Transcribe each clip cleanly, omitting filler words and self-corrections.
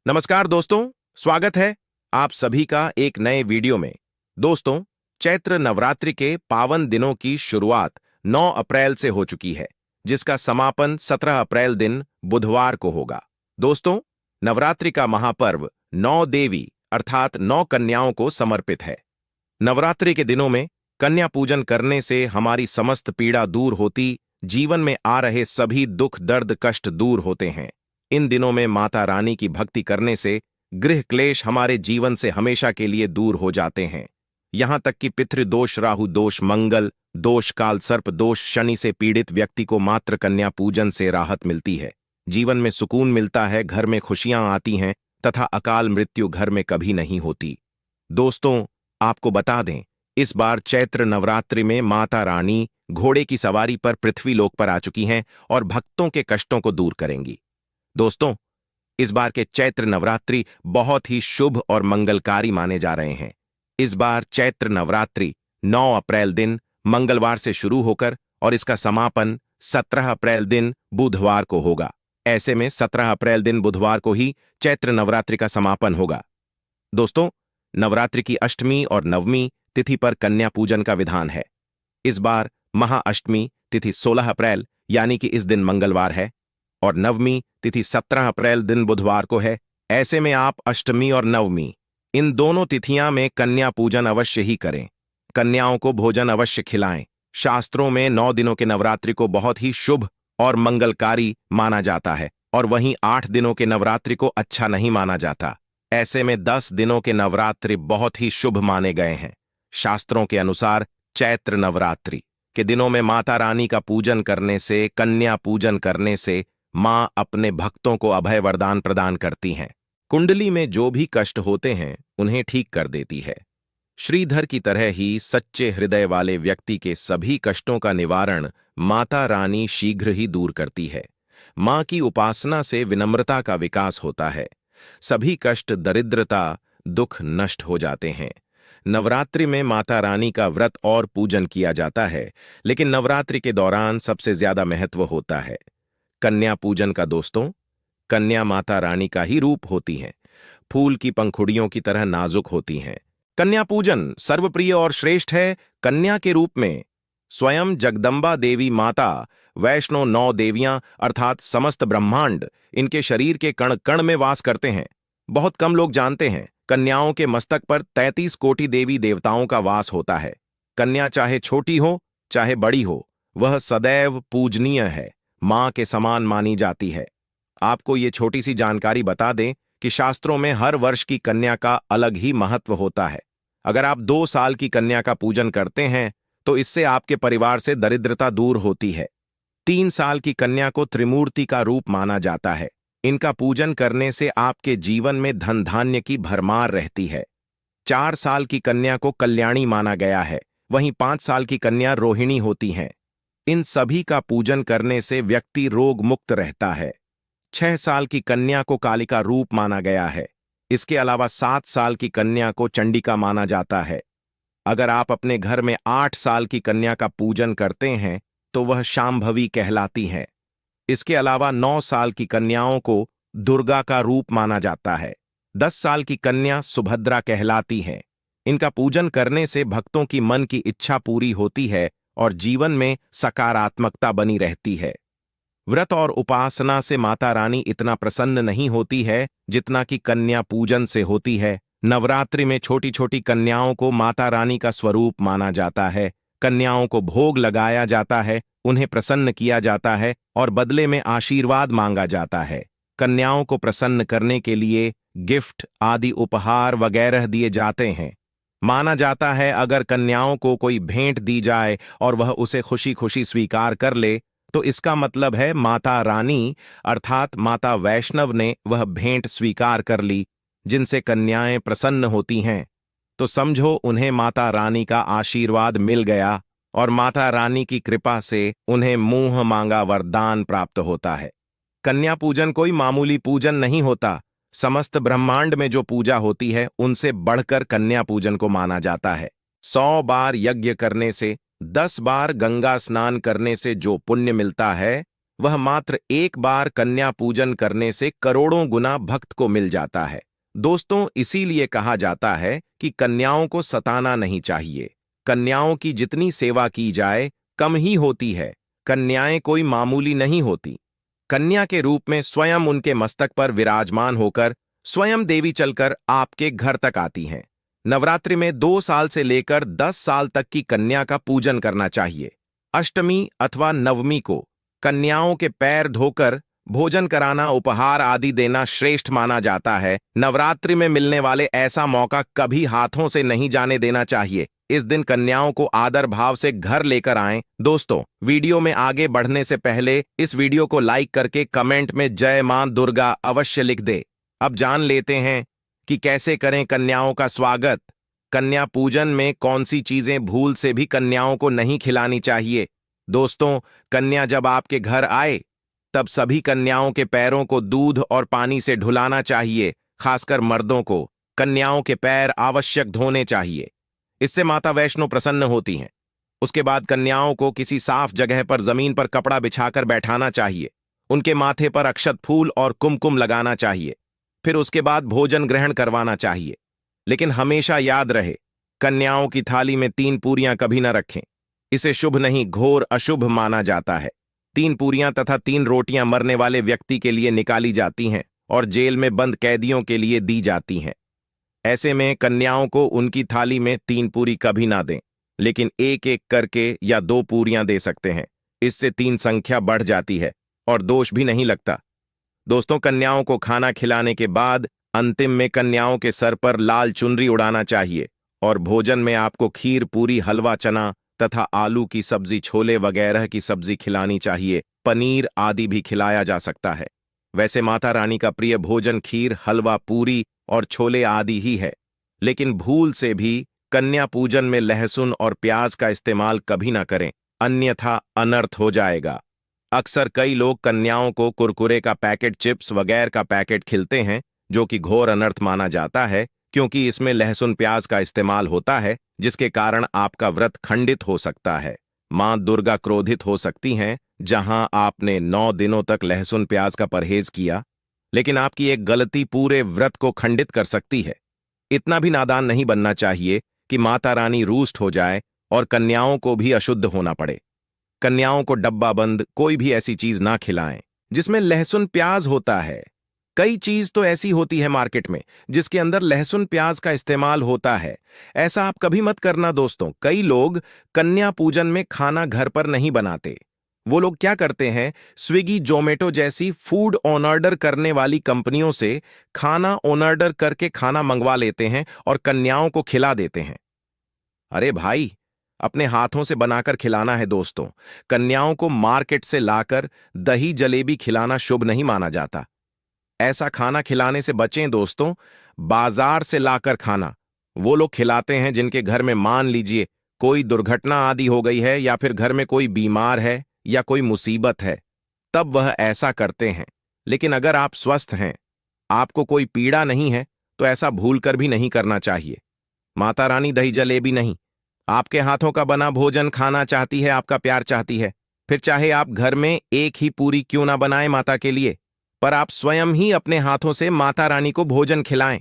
नमस्कार दोस्तों, स्वागत है आप सभी का एक नए वीडियो में। दोस्तों, चैत्र नवरात्रि के पावन दिनों की शुरुआत 9 अप्रैल से हो चुकी है, जिसका समापन 17 अप्रैल दिन बुधवार को होगा। दोस्तों, नवरात्रि का महापर्व 9 देवी अर्थात 9 कन्याओं को समर्पित है। नवरात्रि के दिनों में कन्या पूजन करने से हमारी समस्त पीड़ा दूर होती, जीवन में आ रहे सभी दुख दर्द कष्ट दूर होते हैं। इन दिनों में माता रानी की भक्ति करने से गृह क्लेश हमारे जीवन से हमेशा के लिए दूर हो जाते हैं। यहां तक कि पितृदोष, राहु दोष, मंगल दोष, काल सर्प दोष, शनि से पीड़ित व्यक्ति को मात्र कन्या पूजन से राहत मिलती है। जीवन में सुकून मिलता है, घर में खुशियां आती हैं तथा अकाल मृत्यु घर में कभी नहीं होती। दोस्तों, आपको बता दें, इस बार चैत्र नवरात्रि में माता रानी घोड़े की सवारी पर पृथ्वीलोक पर आ चुकी हैं और भक्तों के कष्टों को दूर करेंगी। दोस्तों, इस बार के चैत्र नवरात्रि बहुत ही शुभ और मंगलकारी माने जा रहे हैं। इस बार चैत्र नवरात्रि 9 अप्रैल दिन मंगलवार से शुरू होकर और इसका समापन 17 अप्रैल दिन बुधवार को होगा। ऐसे में 17 अप्रैल दिन बुधवार को ही चैत्र नवरात्रि का समापन होगा। दोस्तों, नवरात्रि की अष्टमी और नवमी तिथि पर कन्या पूजन का विधान है। इस बार महाअष्टमी तिथि 16 अप्रैल यानी कि इस दिन मंगलवार है और नवमी तिथि 17 अप्रैल दिन बुधवार को है। ऐसे में आप अष्टमी और नवमी इन दोनों तिथियां में कन्या पूजन अवश्य ही करें। कन्याओं को भोजन अवश्य खिलाएं। शास्त्रों में 9 दिनों के नवरात्रि को बहुत ही शुभ और मंगलकारी माना जाता है और वहीं 8 दिनों के नवरात्रि को अच्छा नहीं माना जाता। ऐसे में 10 दिनों के नवरात्रि बहुत ही शुभ माने गए हैं। शास्त्रों के अनुसार चैत्र नवरात्रि के दिनों में माता रानी का पूजन करने से, कन्या पूजन करने से मां अपने भक्तों को अभय वरदान प्रदान करती हैं। कुंडली में जो भी कष्ट होते हैं उन्हें ठीक कर देती है। श्रीधर की तरह ही सच्चे हृदय वाले व्यक्ति के सभी कष्टों का निवारण माता रानी शीघ्र ही दूर करती है। मां की उपासना से विनम्रता का विकास होता है। सभी कष्ट, दरिद्रता, दुख नष्ट हो जाते हैं। नवरात्रि में माता रानी का व्रत और पूजन किया जाता है, लेकिन नवरात्रि के दौरान सबसे ज्यादा महत्व होता है कन्या पूजन का। दोस्तों, कन्या माता रानी का ही रूप होती हैं। फूल की पंखुड़ियों की तरह नाजुक होती हैं। कन्या पूजन सर्वप्रिय और श्रेष्ठ है। कन्या के रूप में स्वयं जगदम्बा देवी माता, वैष्णो 9 देवियां अर्थात समस्त ब्रह्मांड इनके शरीर के कण कण में वास करते हैं। बहुत कम लोग जानते हैं, कन्याओं के मस्तक पर 33 कोटि देवी देवताओं का वास होता है। कन्या चाहे छोटी हो चाहे बड़ी हो, वह सदैव पूजनीय है, मां के समान मानी जाती है। आपको ये छोटी सी जानकारी बता दें कि शास्त्रों में हर वर्ष की कन्या का अलग ही महत्व होता है। अगर आप 2 साल की कन्या का पूजन करते हैं तो इससे आपके परिवार से दरिद्रता दूर होती है। 3 साल की कन्या को त्रिमूर्ति का रूप माना जाता है। इनका पूजन करने से आपके जीवन में धन धान्य की भरमार रहती है। 4 साल की कन्या को कल्याणी माना गया है, वहीं 5 साल की कन्या रोहिणी होती हैं। इन सभी का पूजन करने से व्यक्ति रोग मुक्त रहता है। 6 साल की कन्या को कालिका रूप माना गया है। इसके अलावा 7 साल की कन्या को चंडिका माना जाता है। अगर आप अपने घर में 8 साल की कन्या का पूजन करते हैं तो वह शांभवी कहलाती हैं। इसके अलावा 9 साल की कन्याओं को दुर्गा का रूप माना जाता है। 10 साल की कन्या सुभद्रा कहलाती हैं। इनका पूजन करने से भक्तों की मन की इच्छा पूरी होती है और जीवन में सकारात्मकता बनी रहती है। व्रत और उपासना से माता रानी इतना प्रसन्न नहीं होती है जितना कि कन्या पूजन से होती है। नवरात्रि में छोटी छोटी कन्याओं को माता रानी का स्वरूप माना जाता है। कन्याओं को भोग लगाया जाता है, उन्हें प्रसन्न किया जाता है और बदले में आशीर्वाद मांगा जाता है। कन्याओं को प्रसन्न करने के लिए गिफ्ट आदि उपहार वगैरह दिए जाते हैं। माना जाता है अगर कन्याओं को कोई भेंट दी जाए और वह उसे खुशी खुशी स्वीकार कर ले तो इसका मतलब है माता रानी अर्थात माता वैष्णव ने वह भेंट स्वीकार कर ली, जिनसे कन्याएं प्रसन्न होती हैं। तो समझो उन्हें माता रानी का आशीर्वाद मिल गया और माता रानी की कृपा से उन्हें मुंह मांगा वरदान प्राप्त होता है। कन्या पूजन कोई मामूली पूजन नहीं होता। समस्त ब्रह्मांड में जो पूजा होती है उनसे बढ़कर कन्या पूजन को माना जाता है। 100 बार यज्ञ करने से, 10 बार गंगा स्नान करने से जो पुण्य मिलता है वह मात्र एक बार कन्या पूजन करने से करोड़ों गुना भक्त को मिल जाता है। दोस्तों, इसीलिए कहा जाता है कि कन्याओं को सताना नहीं चाहिए। कन्याओं की जितनी सेवा की जाए कम ही होती है। कन्याएं कोई मामूली नहीं होती। कन्या के रूप में स्वयं उनके मस्तक पर विराजमान होकर स्वयं देवी चलकर आपके घर तक आती हैं। नवरात्रि में 2 साल से लेकर 10 साल तक की कन्या का पूजन करना चाहिए। अष्टमी अथवा नवमी को कन्याओं के पैर धोकर भोजन कराना, उपहार आदि देना श्रेष्ठ माना जाता है। नवरात्रि में मिलने वाले ऐसा मौका कभी हाथों से नहीं जाने देना चाहिए। इस दिन कन्याओं को आदर भाव से घर लेकर आएं। दोस्तों, वीडियो में आगे बढ़ने से पहले इस वीडियो को लाइक करके कमेंट में जय मां दुर्गा अवश्य लिख दे। अब जान लेते हैं कि कैसे करें कन्याओं का स्वागत। कन्या पूजन में कौन सी चीजें भूल से भी कन्याओं को नहीं खिलानी चाहिए। दोस्तों, कन्या जब आपके घर आए तब सभी कन्याओं के पैरों को दूध और पानी से धुलाना चाहिए। खासकर मर्दों को कन्याओं के पैर आवश्यक धोने चाहिए। इससे माता वैष्णो प्रसन्न होती हैं। उसके बाद कन्याओं को किसी साफ जगह पर जमीन पर कपड़ा बिछाकर बैठाना चाहिए। उनके माथे पर अक्षत फूल और कुमकुम लगाना चाहिए। फिर उसके बाद भोजन ग्रहण करवाना चाहिए। लेकिन हमेशा याद रहे, कन्याओं की थाली में 3 पूरियां कभी न रखें। इसे शुभ नहीं, घोर अशुभ माना जाता है। 3 पूरियां तथा 3 रोटियां मरने वाले व्यक्ति के लिए निकाली जाती हैं और जेल में बंद कैदियों के लिए दी जाती हैं। ऐसे में कन्याओं को उनकी थाली में 3 पूरी कभी ना दें, लेकिन एक एक करके या 2 पूरियां दे सकते हैं। इससे 3 संख्या बढ़ जाती है और दोष भी नहीं लगता। दोस्तों, कन्याओं को खाना खिलाने के बाद अंतिम में कन्याओं के सर पर लाल चुनरी उड़ाना चाहिए और भोजन में आपको खीर, पूरी, हलवा, चना तथा आलू की सब्जी, छोले वगैरह की सब्जी खिलानी चाहिए। पनीर आदि भी खिलाया जा सकता है। वैसे माता रानी का प्रिय भोजन खीर, हलवा, पूरी और छोले आदि ही है। लेकिन भूल से भी कन्या पूजन में लहसुन और प्याज का इस्तेमाल कभी ना करें, अन्यथा अनर्थ हो जाएगा। अक्सर कई लोग कन्याओं को कुरकुरे का पैकेट, चिप्स वगैरह का पैकेट खिलते हैं, जो कि घोर अनर्थ माना जाता है, क्योंकि इसमें लहसुन प्याज का इस्तेमाल होता है, जिसके कारण आपका व्रत खंडित हो सकता है। मां दुर्गा क्रोधित हो सकती हैं। जहां आपने 9 दिनों तक लहसुन प्याज का परहेज किया, लेकिन आपकी एक गलती पूरे व्रत को खंडित कर सकती है। इतना भी नादान नहीं बनना चाहिए कि माता रानी रूष्ट हो जाए और कन्याओं को भी अशुद्ध होना पड़े। कन्याओं को डब्बा बंद कोई भी ऐसी चीज ना खिलाएं जिसमें लहसुन प्याज होता है। कई चीज तो ऐसी होती है मार्केट में जिसके अंदर लहसुन प्याज का इस्तेमाल होता है। ऐसा आप कभी मत करना दोस्तों। कई लोग कन्या पूजन में खाना घर पर नहीं बनाते। वो लोग क्या करते हैं, स्विगी, जोमेटो जैसी फूड ऑन ऑर्डर करने वाली कंपनियों से खाना ऑन ऑर्डर करके खाना मंगवा लेते हैं और कन्याओं को खिला देते हैं। अरे भाई, अपने हाथों से बनाकर खिलाना है दोस्तों। कन्याओं को मार्केट से लाकर दही जलेबी खिलाना शुभ नहीं माना जाता। ऐसा खाना खिलाने से बचें दोस्तों। बाजार से लाकर खाना वो लोग खिलाते हैं जिनके घर में मान लीजिए कोई दुर्घटना आदि हो गई है, या फिर घर में कोई बीमार है या कोई मुसीबत है, तब वह ऐसा करते हैं। लेकिन अगर आप स्वस्थ हैं, आपको कोई पीड़ा नहीं है, तो ऐसा भूलकर भी नहीं करना चाहिए। माता रानी दही जलेबी नहीं, आपके हाथों का बना भोजन खाना चाहती है, आपका प्यार चाहती है। फिर चाहे आप घर में एक ही पूरी क्यों ना बनाएं माता के लिए, पर आप स्वयं ही अपने हाथों से माता रानी को भोजन खिलाएं।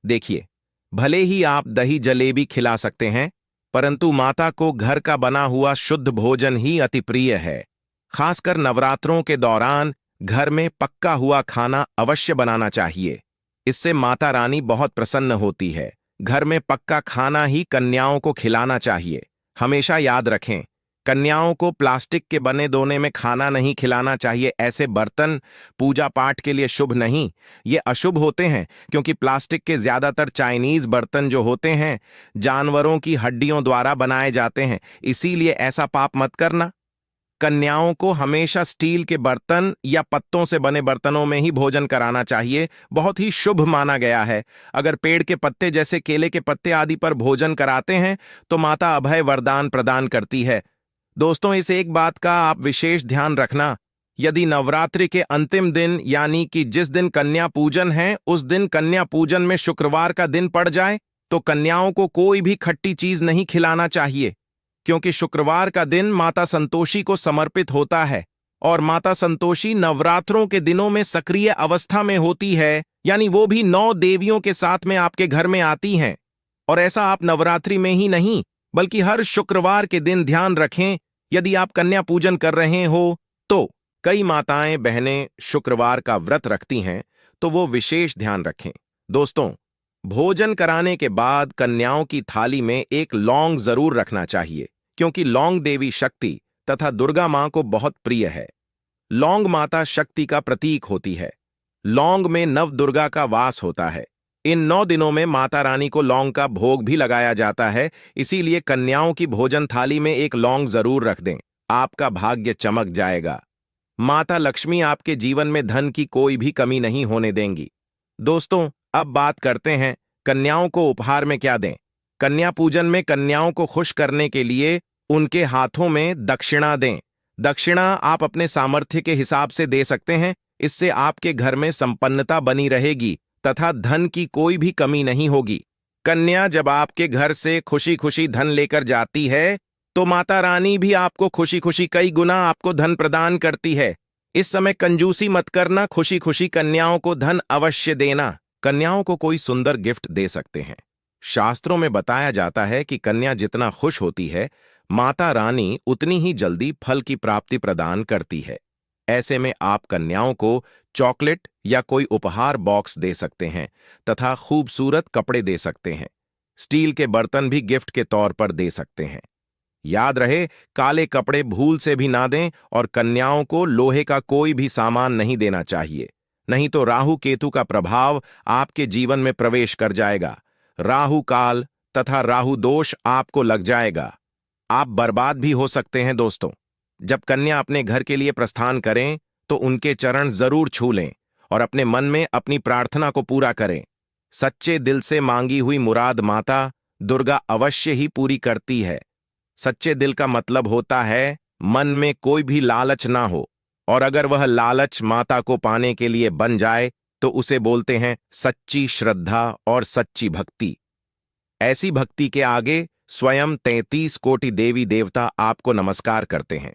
देखिए, भले ही आप दही जलेबी खिला सकते हैं, परंतु माता को घर का बना हुआ शुद्ध भोजन ही अति प्रिय है। खासकर नवरात्रों के दौरान घर में पक्का हुआ खाना अवश्य बनाना चाहिए। इससे माता रानी बहुत प्रसन्न होती है। घर में पक्का खाना ही कन्याओं को खिलाना चाहिए। हमेशा याद रखें, कन्याओं को प्लास्टिक के बने दोने में खाना नहीं खिलाना चाहिए। ऐसे बर्तन पूजा पाठ के लिए शुभ नहीं, ये अशुभ होते हैं, क्योंकि प्लास्टिक के ज्यादातर चाइनीज बर्तन जो होते हैं जानवरों की हड्डियों द्वारा बनाए जाते हैं। इसीलिए ऐसा पाप मत करना। कन्याओं को हमेशा स्टील के बर्तन या पत्तों से बने बर्तनों में ही भोजन कराना चाहिए। बहुत ही शुभ माना गया है। अगर पेड़ के पत्ते जैसे केले के पत्ते आदि पर भोजन कराते हैं तो माता अभय वरदान प्रदान करती है। दोस्तों, इस एक बात का आप विशेष ध्यान रखना, यदि नवरात्रि के अंतिम दिन यानी कि जिस दिन कन्या पूजन है, उस दिन कन्या पूजन में शुक्रवार का दिन पड़ जाए तो कन्याओं को कोई भी खट्टी चीज नहीं खिलाना चाहिए, क्योंकि शुक्रवार का दिन माता संतोषी को समर्पित होता है। और माता संतोषी नवरात्रों के दिनों में सक्रिय अवस्था में होती है, यानी वो भी 9 देवियों के साथ में आपके घर में आती हैं। और ऐसा आप नवरात्रि में ही नहीं बल्कि हर शुक्रवार के दिन ध्यान रखें। यदि आप कन्या पूजन कर रहे हो तो कई माताएं बहनें शुक्रवार का व्रत रखती हैं, तो वो विशेष ध्यान रखें। दोस्तों, भोजन कराने के बाद कन्याओं की थाली में एक लौंग जरूर रखना चाहिए, क्योंकि लौंग देवी शक्ति तथा दुर्गा मां को बहुत प्रिय है। लौंग माता शक्ति का प्रतीक होती है। लौंग में नव दुर्गा का वास होता है। इन 9 दिनों में माता रानी को लौंग का भोग भी लगाया जाता है, इसीलिए कन्याओं की भोजन थाली में एक लौंग जरूर रख दें। आपका भाग्य चमक जाएगा। माता लक्ष्मी आपके जीवन में धन की कोई भी कमी नहीं होने देंगी। दोस्तों, अब बात करते हैं कन्याओं को उपहार में क्या दें। कन्या पूजन में कन्याओं को खुश करने के लिए उनके हाथों में दक्षिणा दें। दक्षिणा आप अपने सामर्थ्य के हिसाब से दे सकते हैं। इससे आपके घर में संपन्नता बनी रहेगी तथा धन की कोई भी कमी नहीं होगी। कन्या जब आपके घर से खुशी खुशी धन लेकर जाती है तो माता रानी भी आपको खुशी खुशी कई गुना आपको धन प्रदान करती है। इस समय कंजूसी मत करना, खुशी खुशी कन्याओं को धन अवश्य देना। कन्याओं को कोई सुंदर गिफ्ट दे सकते हैं। शास्त्रों में बताया जाता है कि कन्या जितना खुश होती है, माता रानी उतनी ही जल्दी फल की प्राप्ति प्रदान करती है। ऐसे में आप कन्याओं को चॉकलेट या कोई उपहार बॉक्स दे सकते हैं तथा खूबसूरत कपड़े दे सकते हैं। स्टील के बर्तन भी गिफ्ट के तौर पर दे सकते हैं। याद रहे, काले कपड़े भूल से भी ना दें और कन्याओं को लोहे का कोई भी सामान नहीं देना चाहिए, नहीं तो राहु केतु का प्रभाव आपके जीवन में प्रवेश कर जाएगा। राहु काल तथा राहु दोष आपको लग जाएगा। आप बर्बाद भी हो सकते हैं। दोस्तों, जब कन्या अपने घर के लिए प्रस्थान करें तो उनके चरण जरूर छू लें और अपने मन में अपनी प्रार्थना को पूरा करें। सच्चे दिल से मांगी हुई मुराद माता दुर्गा अवश्य ही पूरी करती है। सच्चे दिल का मतलब होता है मन में कोई भी लालच ना हो, और अगर वह लालच माता को पाने के लिए बन जाए तो उसे बोलते हैं सच्ची श्रद्धा और सच्ची भक्ति। ऐसी भक्ति के आगे स्वयं 33 कोटि देवी देवता आपको नमस्कार करते हैं।